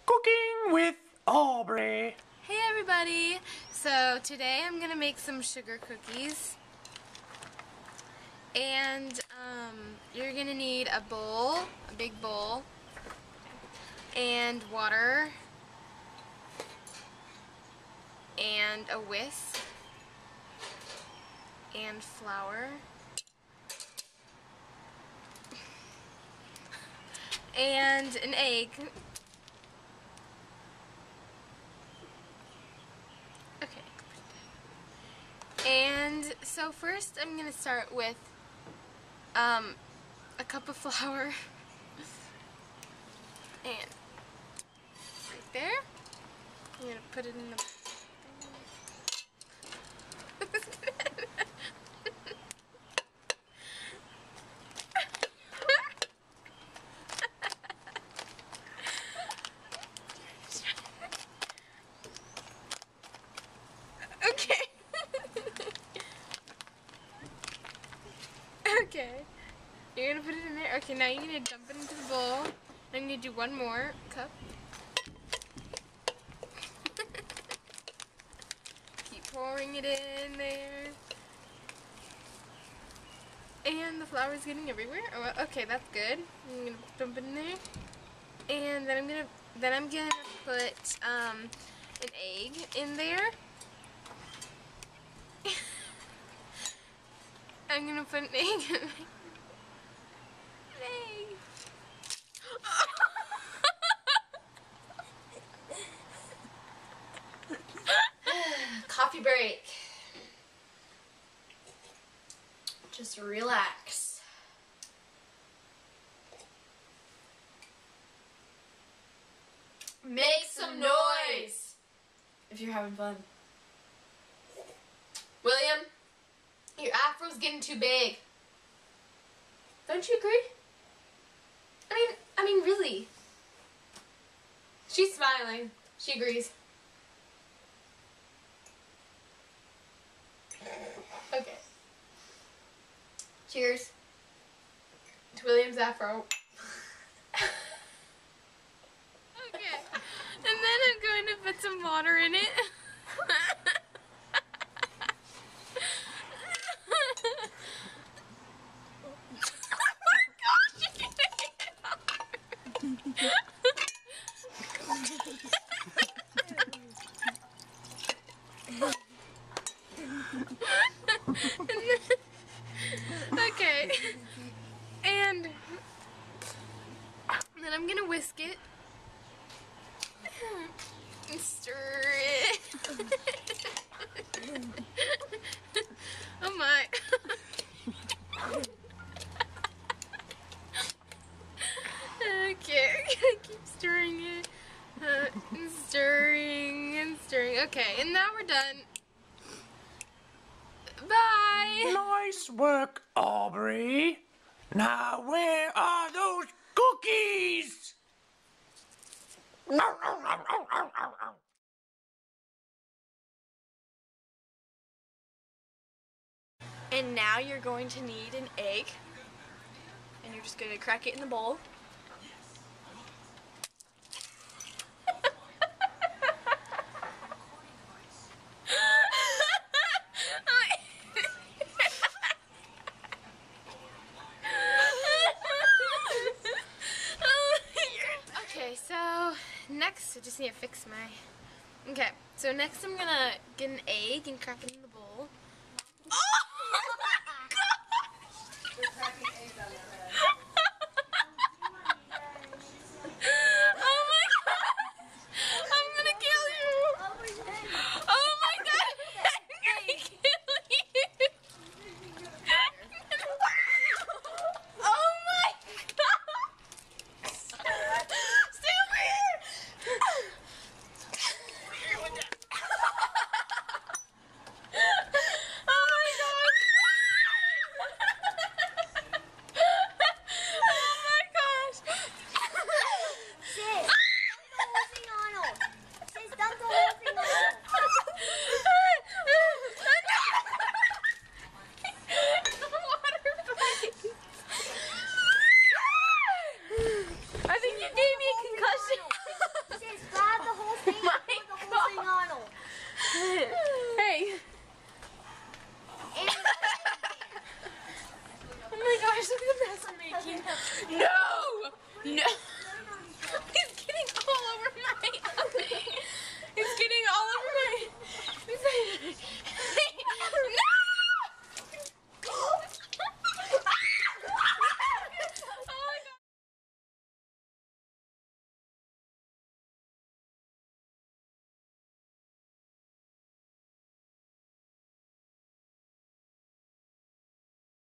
Cooking with Aubrey. Hey everybody! So today I'm gonna make some sugar cookies. And you're gonna need a bowl, a big bowl, and water, and a whisk, and flour, and an egg. Okay. And so first I'm going to start with a cup of flour and right there. I'm going to put it in the Okay. Okay. You're gonna put it in there. Okay, now you're gonna dump it into the bowl. I'm gonna do one more cup. Keep pouring it in there. And the flour's getting everywhere. Oh, okay, that's good. I'm gonna dump it in there. And then I'm gonna put an egg in there. I'm gonna put an egg in there. An egg. Coffee break. Just relax. Make some noise if you're having fun. William, your afro's getting too big. Don't you agree? I mean, really. She's smiling. She agrees. Okay. Cheers to William's afro. Okay. And then I'm going to put some water in it. Okay, and then I'm gonna whisk it and stir it. Oh my. Okay, I keep stirring it, and stirring and stirring. Okay, and now we're done. Bye! Nice work, Aubrey. Now where are those cookies? And now you're going to need an egg. And you're just going to crack it in the bowl. Okay, so next, I just need to fix my... Okay, so next I'm gonna get an egg and crack it in the